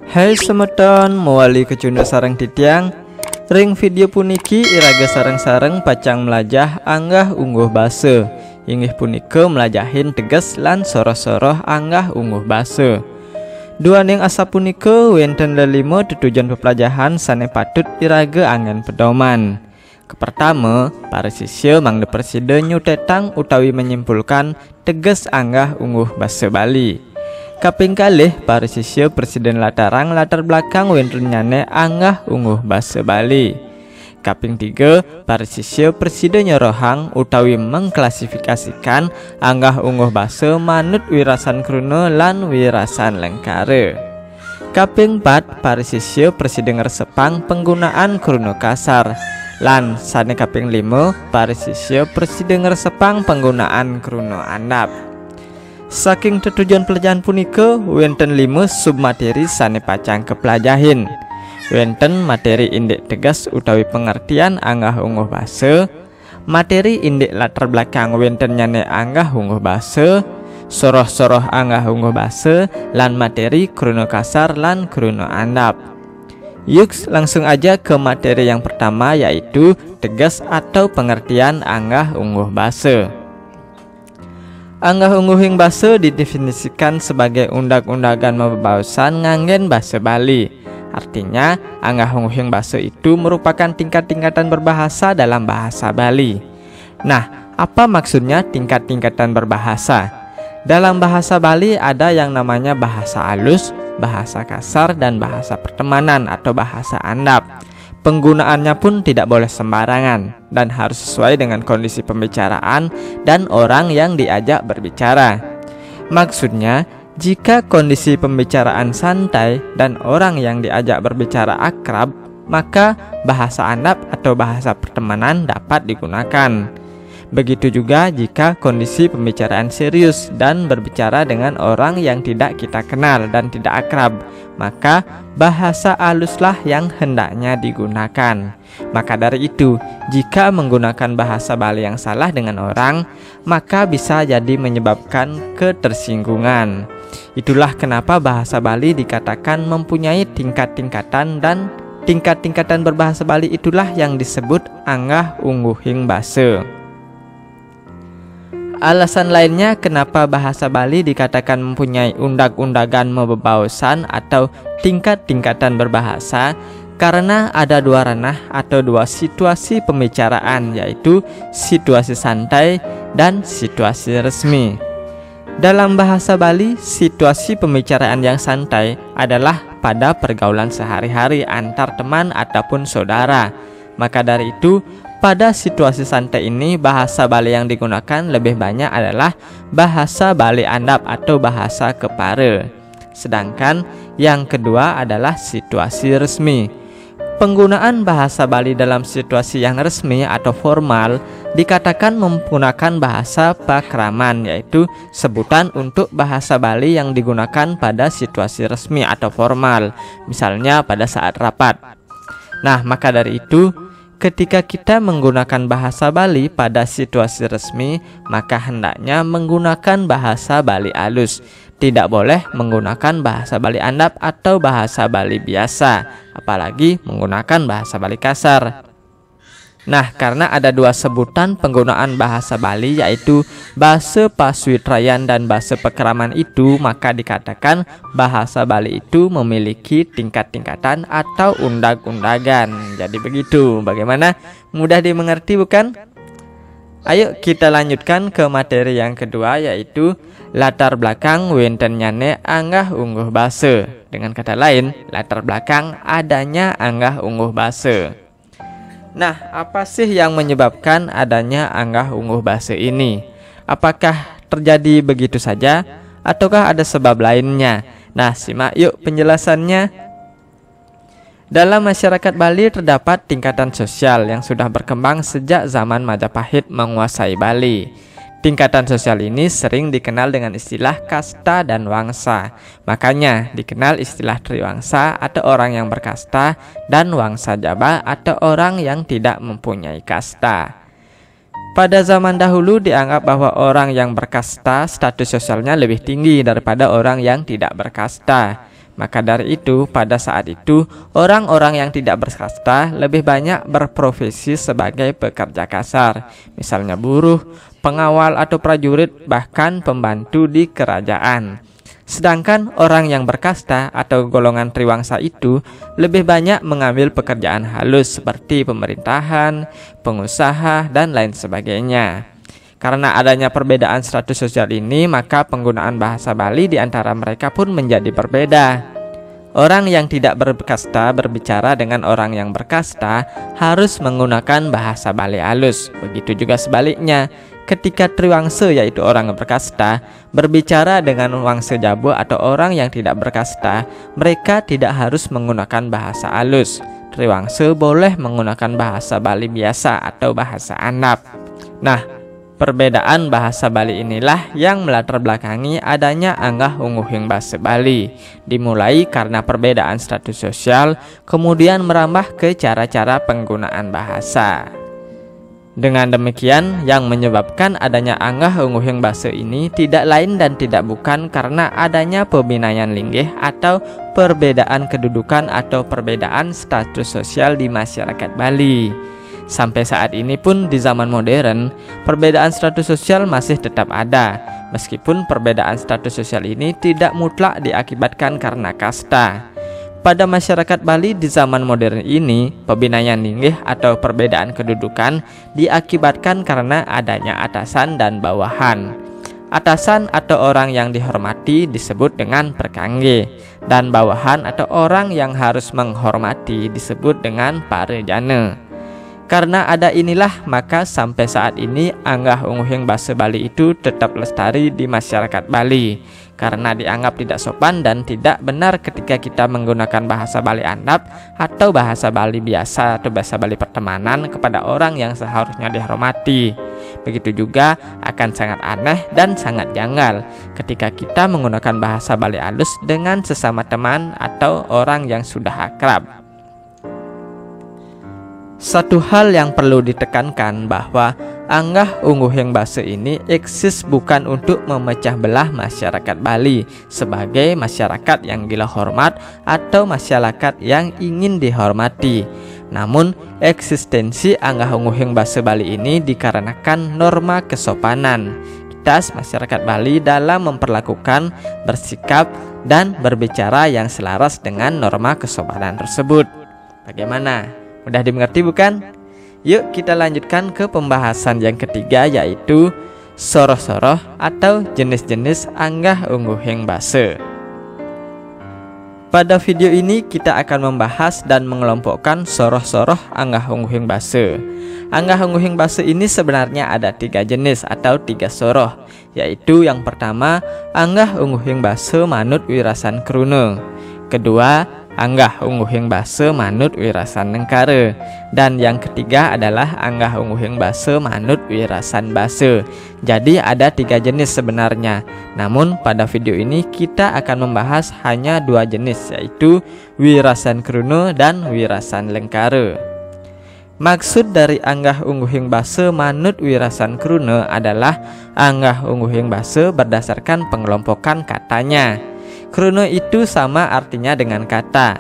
Hai semeton, mewali kecunda sareng titiang. Ring video puniki iraga sareng-sareng pacang melajah anggah ungguh base. Inggih punika melajahin teges lan soroh-soroh anggah ungguh base. Duaning asa punika wenten lelimo tujuan pepelajahan sane patut iraga angen pedoman. Kepertama, para siswa mangde preside nyutetang utawi menyimpulkan teges anggah ungguh basa Bali. Kaping kalih, para siswa presiden latar belakang wenten nyane anggah ungguh basa Bali. Kaping tiga, para siswa presiden nyorohang utawi mengklasifikasikan anggah ungguh basa manut wirasan kruna lan wirasan lengkare. Kaping 4, para siswa presiden ngersepang penggunaan kruna kasar. Lan sane kaping 5, para siswa presiden ngersepang penggunaan kruna andap. Saking tujuan pelajaran punika wenten 5 submateri sane pacang kepelajahin. Wenten materi indik tegas utawi pengertian anggah ungguh basa, materi indik latar belakang wenten nyane anggah ungguh basa, soroh-soroh anggah ungguh basa, lan materi kruna kasar lan kruna andap. Yuk langsung aja ke materi yang pertama, yaitu tegas atau pengertian anggah ungguh basa. Anggah ungguhing basa didefinisikan sebagai undag-undagan mabebaosan nganggen basa Bali. Artinya, anggah ungguhing basa itu merupakan tingkat-tingkatan berbahasa dalam bahasa Bali. Nah, apa maksudnya tingkat-tingkatan berbahasa? Dalam bahasa Bali ada yang namanya bahasa alus, bahasa kasar, dan bahasa pertemanan atau bahasa andap. Penggunaannya pun tidak boleh sembarangan dan harus sesuai dengan kondisi pembicaraan dan orang yang diajak berbicara. Maksudnya, jika kondisi pembicaraan santai dan orang yang diajak berbicara akrab, maka bahasa andap atau bahasa pertemanan dapat digunakan. Begitu juga jika kondisi pembicaraan serius dan berbicara dengan orang yang tidak kita kenal dan tidak akrab, maka bahasa haluslah yang hendaknya digunakan. Maka dari itu, jika menggunakan bahasa Bali yang salah dengan orang, maka bisa jadi menyebabkan ketersinggungan. Itulah kenapa bahasa Bali dikatakan mempunyai tingkat-tingkatan, dan tingkat-tingkatan berbahasa Bali itulah yang disebut anggah ungguhing basa. Alasan lainnya kenapa bahasa Bali dikatakan mempunyai undag-undagan mabebaosan atau tingkat-tingkatan berbahasa, karena ada dua ranah atau dua situasi pembicaraan, yaitu situasi santai dan situasi resmi. Dalam bahasa Bali, situasi pembicaraan yang santai adalah pada pergaulan sehari-hari antar teman ataupun saudara. Maka dari itu, pada situasi santai ini bahasa Bali yang digunakan lebih banyak adalah bahasa Bali andap atau bahasa kepare. Sedangkan yang kedua adalah situasi resmi. Penggunaan bahasa Bali dalam situasi yang resmi atau formal dikatakan menggunakan bahasa pakraman, yaitu sebutan untuk bahasa Bali yang digunakan pada situasi resmi atau formal, misalnya pada saat rapat. Nah, maka dari itu, ketika kita menggunakan bahasa Bali pada situasi resmi, maka hendaknya menggunakan bahasa Bali alus. Tidak boleh menggunakan bahasa Bali andap atau bahasa Bali biasa, apalagi menggunakan bahasa Bali kasar. Nah, karena ada dua sebutan penggunaan bahasa Bali, yaitu bahasa Pasuitrayan dan bahasa Pakraman itu, maka dikatakan bahasa Bali itu memiliki tingkat-tingkatan atau undag-undagan. Jadi begitu, bagaimana? Mudah dimengerti bukan? Ayo kita lanjutkan ke materi yang kedua, yaitu latar belakang wenten nyane anggah ungguh basa. Dengan kata lain, latar belakang adanya anggah ungguh basa. Nah, apa sih yang menyebabkan adanya anggah ungguh basa ini? Apakah terjadi begitu saja ataukah ada sebab lainnya? Nah, simak yuk penjelasannya. Dalam masyarakat Bali terdapat tingkatan sosial yang sudah berkembang sejak zaman Majapahit menguasai Bali. Tingkatan sosial ini sering dikenal dengan istilah kasta dan wangsa. Makanya dikenal istilah triwangsa atau orang yang berkasta, dan wangsa jaba atau orang yang tidak mempunyai kasta. Pada zaman dahulu dianggap bahwa orang yang berkasta status sosialnya lebih tinggi daripada orang yang tidak berkasta. Maka dari itu, pada saat itu, orang-orang yang tidak berkasta lebih banyak berprofesi sebagai pekerja kasar, misalnya buruh, pengawal atau prajurit, bahkan pembantu di kerajaan. Sedangkan orang yang berkasta atau golongan triwangsa itu lebih banyak mengambil pekerjaan halus seperti pemerintahan, pengusaha, dan lain sebagainya. Karena adanya perbedaan status sosial ini, maka penggunaan bahasa Bali di antara mereka pun menjadi berbeda. Orang yang tidak berkasta berbicara dengan orang yang berkasta harus menggunakan bahasa Bali halus. Begitu juga sebaliknya, ketika triwangsa yaitu orang yang berkasta berbicara dengan wangsa Jabu atau orang yang tidak berkasta, mereka tidak harus menggunakan bahasa halus. Triwangsa boleh menggunakan bahasa Bali biasa atau bahasa Andap. Nah, perbedaan bahasa Bali inilah yang melatar belakangi adanya anggah ungguhing bahasa Bali. Dimulai karena perbedaan status sosial, kemudian merambah ke cara-cara penggunaan bahasa. Dengan demikian, yang menyebabkan adanya anggah ungguhing bahasa ini tidak lain dan tidak bukan karena adanya pembinaan linggih atau perbedaan kedudukan atau perbedaan status sosial di masyarakat Bali. Sampai saat ini pun di zaman modern, perbedaan status sosial masih tetap ada, meskipun perbedaan status sosial ini tidak mutlak diakibatkan karena kasta. Pada masyarakat Bali di zaman modern ini, pembinaan linggih atau perbedaan kedudukan diakibatkan karena adanya atasan dan bawahan. Atasan atau orang yang dihormati disebut dengan perkangge, dan bawahan atau orang yang harus menghormati disebut dengan parejana. Karena ada inilah, maka sampai saat ini anggah ungguhing bahasa Bali itu tetap lestari di masyarakat Bali. Karena dianggap tidak sopan dan tidak benar ketika kita menggunakan bahasa Bali Andap atau bahasa Bali biasa atau bahasa Bali pertemanan kepada orang yang seharusnya dihormati. Begitu juga akan sangat aneh dan sangat janggal ketika kita menggunakan bahasa Bali halus dengan sesama teman atau orang yang sudah akrab. Satu hal yang perlu ditekankan bahwa anggah ungguhing bahasa ini eksis bukan untuk memecah belah masyarakat Bali sebagai masyarakat yang gila hormat atau masyarakat yang ingin dihormati. Namun, eksistensi anggah ungguhing bahasa Bali ini dikarenakan norma kesopanan kitas masyarakat Bali dalam memperlakukan, bersikap, dan berbicara yang selaras dengan norma kesopanan tersebut. Bagaimana? Mudah dimengerti bukan? Yuk kita lanjutkan ke pembahasan yang ketiga, yaitu soroh-soroh atau jenis-jenis anggah ungguhing bahasa. Pada video ini kita akan membahas dan mengelompokkan soroh-soroh anggah ungguhing bahasa. Anggah ungguhing bahasa ini sebenarnya ada 3 jenis atau 3 soroh, yaitu yang pertama anggah ungguhing bahasa manut wirasan kruna, kedua anggah ungguhing bahasa manut wirasan lengkara, dan yang ketiga adalah anggah ungguhing bahasa manut wirasan bahasa. Jadi ada 3 jenis sebenarnya, namun pada video ini kita akan membahas hanya 2 jenis, yaitu wirasan kruna dan wirasan lengkara. Maksud dari anggah ungguhing bahasa manut wirasan kruna adalah anggah ungguhing bahasa berdasarkan pengelompokan katanya. Kruna itu sama artinya dengan kata.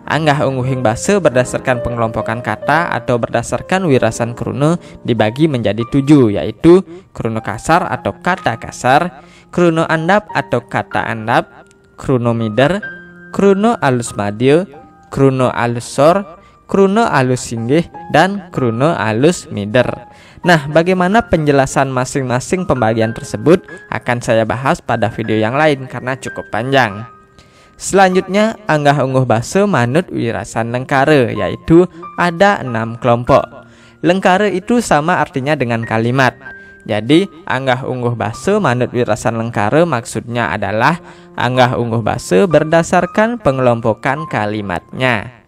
Anggah ungguhing bahasa berdasarkan pengelompokan kata atau berdasarkan wirasan kruna dibagi menjadi 7, yaitu kruna kasar atau kata kasar, kruna andap atau kata andap, kruna mider, kruna alus madya, kruna alus sor, kruna alus singgih, dan kruna alus mider. Nah, bagaimana penjelasan masing-masing pembagian tersebut akan saya bahas pada video yang lain karena cukup panjang. Selanjutnya, anggah ungguh bahasa manut wirasan lengkara, yaitu ada 6 kelompok. Lengkara itu sama artinya dengan kalimat. Jadi, anggah ungguh bahasa manut wirasan lengkara maksudnya adalah anggah ungguh bahasa berdasarkan pengelompokan kalimatnya.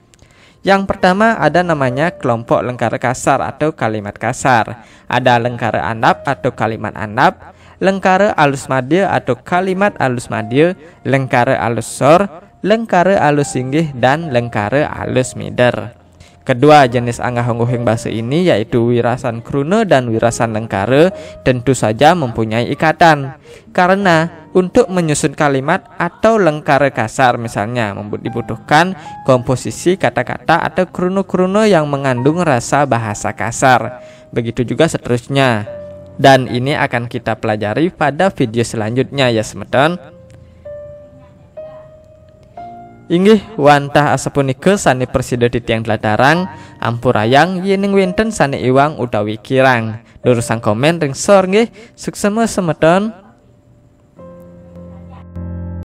Yang pertama ada namanya kelompok lengkara kasar atau kalimat kasar. Ada lengkara andap atau kalimat andap, lengkara alus madya atau kalimat alus madya, lengkara alus sor, lengkara alus singgih, dan lengkara alus mider. Kedua jenis anggah ungguhing basa ini yaitu wirasan kruna dan wirasan lengkara tentu saja mempunyai ikatan. Karena untuk menyusun kalimat atau lengkara kasar misalnya dibutuhkan komposisi kata-kata atau kruna-kruna yang mengandung rasa bahasa kasar. Begitu juga seterusnya. Dan ini akan kita pelajari pada video selanjutnya ya semeton. Inggih wantah asapunika sane persida titiang dladarang ampurayang yening wenten sane iwang utawi kirang. Lurusang komen ring sor nggih suksema semeton.